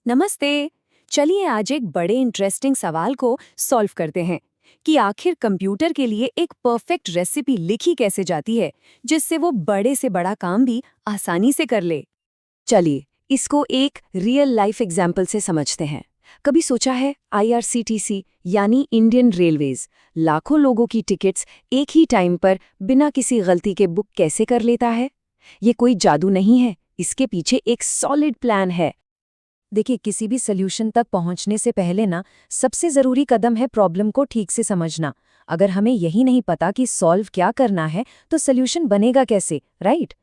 नमस्ते। चलिए आज एक बड़े इंटरेस्टिंग सवाल को सॉल्व करते हैं कि आखिर कंप्यूटर के लिए एक परफेक्ट रेसिपी लिखी कैसे जाती है जिससे वो बड़े से बड़ा काम भी आसानी से कर ले। चलिए इसको एक रियल लाइफ एग्जाम्पल से समझते हैं। कभी सोचा है आईआरसीटीसी यानी इंडियन रेलवेज लाखों लोगों की टिकट्स एक ही टाइम पर बिना किसी गलती के बुक कैसे कर लेता है? ये कोई जादू नहीं है, इसके पीछे एक सॉलिड प्लान है। देखिए, किसी भी सॉल्यूशन तक पहुंचने से पहले ना सबसे ज़रूरी कदम है प्रॉब्लम को ठीक से समझना। अगर हमें यही नहीं पता कि सॉल्व क्या करना है तो सॉल्यूशन बनेगा कैसे, राइट?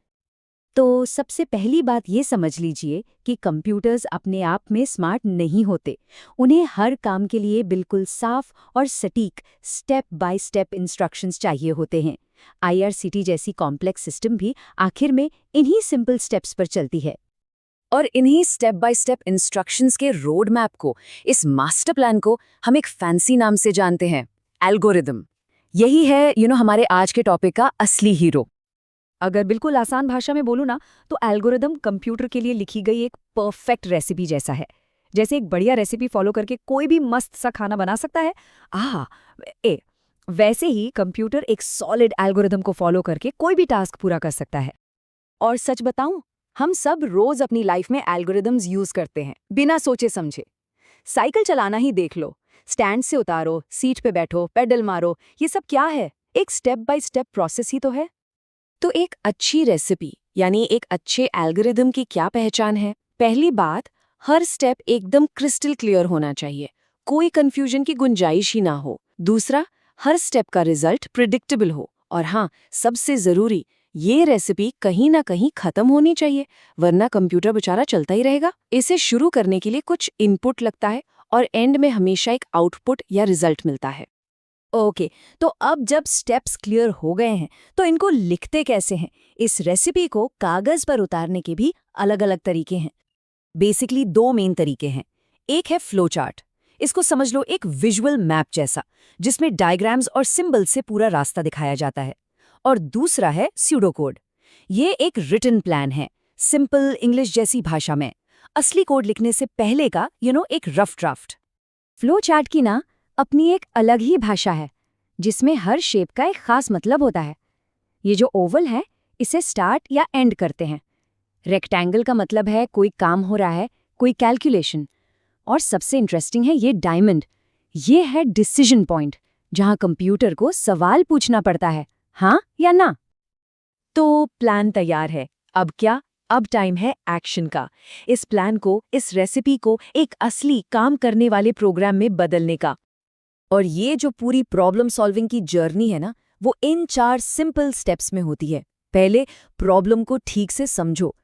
तो सबसे पहली बात ये समझ लीजिए कि कंप्यूटर्स अपने आप में स्मार्ट नहीं होते। उन्हें हर काम के लिए बिल्कुल साफ और सटीक स्टेप बाय स्टेप इंस्ट्रक्शंस चाहिए होते हैं। आईआरसीटी जैसी कॉम्प्लेक्स सिस्टम भी आखिर में इन्हीं सिंपल स्टेप्स पर चलती है। और इन्हीं स्टेप बाय स्टेप इंस्ट्रक्शंस के रोड मैप को, इस मास्टर प्लान को हम एक फैंसी नाम से जानते हैं, एल्गोरिदम। यही है हमारे आज के टॉपिक का असली हीरो। अगर बिल्कुल आसान भाषा में बोलूं ना तो एल्गोरिदम कंप्यूटर के लिए लिखी गई एक परफेक्ट रेसिपी जैसा है। जैसे एक बढ़िया रेसिपी फॉलो करके कोई भी मस्त सा खाना बना सकता है, वैसे ही कंप्यूटर एक सॉलिड एल्गोरिदम को फॉलो करके कोई भी टास्क पूरा कर सकता है। और सच बताऊं, हम सब रोज अपनी लाइफ में एल्गोरिदम्स यूज करते हैं बिना सोचे समझे। साइकिल चलाना ही देख लो, स्टैंड से उतारो, सीट पे बैठो, पेडल मारो, ये सब क्या है? एक स्टेप बाय स्टेप प्रोसेस ही तो है। तो एक अच्छी रेसिपी यानी एक अच्छे एल्गोरिदम की क्या पहचान है? पहली बात, हर स्टेप एकदम क्रिस्टल क्लियर होना चाहिए, कोई कंफ्यूजन की गुंजाइश ही ना हो। दूसरा, हर स्टेप का रिजल्ट प्रिडिक्टेबल हो। और हाँ, सबसे जरूरी, ये रेसिपी कहीं ना कहीं खत्म होनी चाहिए, वरना कंप्यूटर बेचारा चलता ही रहेगा। इसे शुरू करने के लिए कुछ इनपुट लगता है और एंड में हमेशा एक आउटपुट या रिजल्ट मिलता है। ओके, तो अब जब स्टेप्स क्लियर हो गए हैं तो इनको लिखते कैसे हैं? इस रेसिपी को कागज पर उतारने के भी अलग अलग तरीके हैं। बेसिकली दो मेन तरीके हैं। एक है फ्लो चार्ट। इसको समझ लो एक विजुअल मैप जैसा, जिसमें डायग्राम्स और सिंबल्स से पूरा रास्ता दिखाया जाता है। और दूसरा है स्यूडोकोड। ये एक रिटन प्लान है, सिंपल इंग्लिश जैसी भाषा में, असली कोड लिखने से पहले का एक रफ ड्राफ्ट। फ्लो चार्ट की ना अपनी एक अलग ही भाषा है, जिसमें हर शेप का एक खास मतलब होता है। ये जो ओवल है, इसे स्टार्ट या एंड करते हैं। रेक्टेंगल का मतलब है कोई काम हो रहा है, कोई कैलकुलेशन। और सबसे इंटरेस्टिंग है ये डायमंड। ये है डिसीजन पॉइंट, जहां कंप्यूटर को सवाल पूछना पड़ता है, हाँ या ना। तो प्लान तैयार है, अब क्या? अब टाइम है एक्शन का। इस प्लान को, इस रेसिपी को एक असली काम करने वाले प्रोग्राम में बदलने का। और ये जो पूरी प्रॉब्लम सॉल्विंग की जर्नी है ना, वो इन 4 सिंपल स्टेप्स में होती है। पहले प्रॉब्लम को ठीक से समझो,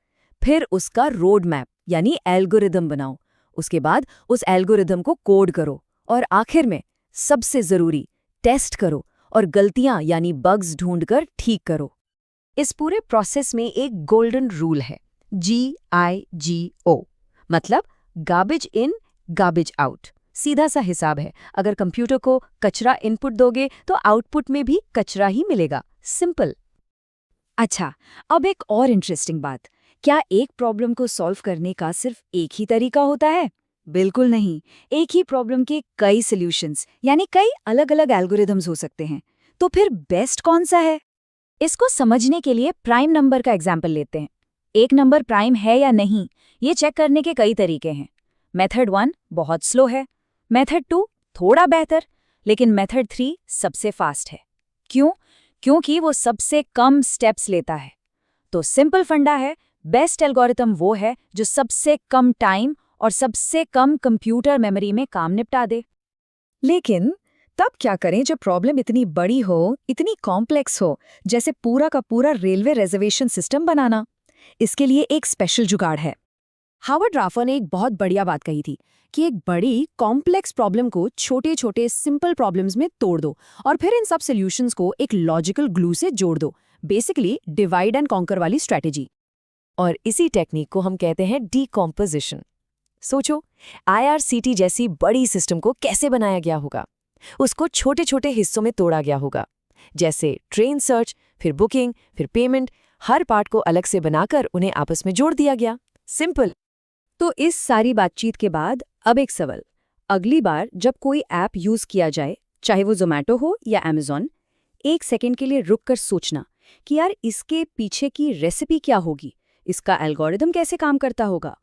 फिर उसका रोड मैप यानी एल्गोरिदम बनाओ, उसके बाद उस एल्गोरिदम को कोड करो, और आखिर में सबसे जरूरी, टेस्ट करो और गलतियां यानी बग्स ढूंढकर ठीक करो। इस पूरे प्रोसेस में एक गोल्डन रूल है, GIGO, मतलब गार्बेज इन गार्बेज आउट। सीधा सा हिसाब है, अगर कंप्यूटर को कचरा इनपुट दोगे तो आउटपुट में भी कचरा ही मिलेगा। सिंपल। अच्छा, अब एक और इंटरेस्टिंग बात, क्या एक प्रॉब्लम को सॉल्व करने का सिर्फ एक ही तरीका होता है? बिल्कुल नहीं। एक ही प्रॉब्लम के कई सॉल्यूशंस यानी कई अलग अलग एल्गोरिदम्स हो सकते हैं। तो फिर बेस्ट कौन सा है? इसको समझने के लिए प्राइम नंबर का एग्जाम्पल लेते हैं। एक नंबर प्राइम है या नहीं, ये चेक करने के कई तरीके हैं। मेथड 1 बहुत स्लो है, मेथड 2 थोड़ा बेहतर, लेकिन मेथड 3 सबसे फास्ट है। क्यों? क्योंकि वो सबसे कम स्टेप्स लेता है। तो सिंपल फंडा है, बेस्ट एल्गोरिथम वो है जो सबसे कम टाइम और सबसे कम कंप्यूटर मेमोरी में काम निपटा दे। लेकिन तब क्या करें जब प्रॉब्लम इतनी बड़ी हो, इतनी कॉम्प्लेक्स हो, जैसे पूरा का पूरा रेलवे रिजर्वेशन सिस्टम बनाना? इसके लिए एक स्पेशल जुगाड़ है। हावर्ड राफर ने एक बहुत बढ़िया बात कही थी कि एक बड़ी कॉम्प्लेक्स प्रॉब्लम को छोटे छोटे सिंपल प्रॉब्लम्स में तोड़ दो और फिर इन सब सॉल्यूशंस को एक लॉजिकल ग्लू से जोड़ दो। बेसिकली डिवाइड एंड कॉन्कर वाली स्ट्रैटेजी। और इसी टेक्निक को हम कहते हैं डीकॉम्पोजिशन। सोचो, आईआरसीटी जैसी बड़ी सिस्टम को कैसे बनाया गया होगा? उसको छोटे छोटे हिस्सों में तोड़ा गया होगा, जैसे ट्रेन सर्च, फिर बुकिंग, फिर पेमेंट। हर पार्ट को अलग से बनाकर उन्हें आपस में जोड़ दिया गया। सिंपल। तो इस सारी बातचीत के बाद अब एक सवाल, अगली बार जब कोई ऐप यूज़ किया जाए, चाहे वो ज़ोमैटो हो या अमेज़न, एक सेकंड के लिए रुक कर सोचना कि यार इसके पीछे की रेसिपी क्या होगी, इसका एल्गोरिदम कैसे काम करता होगा।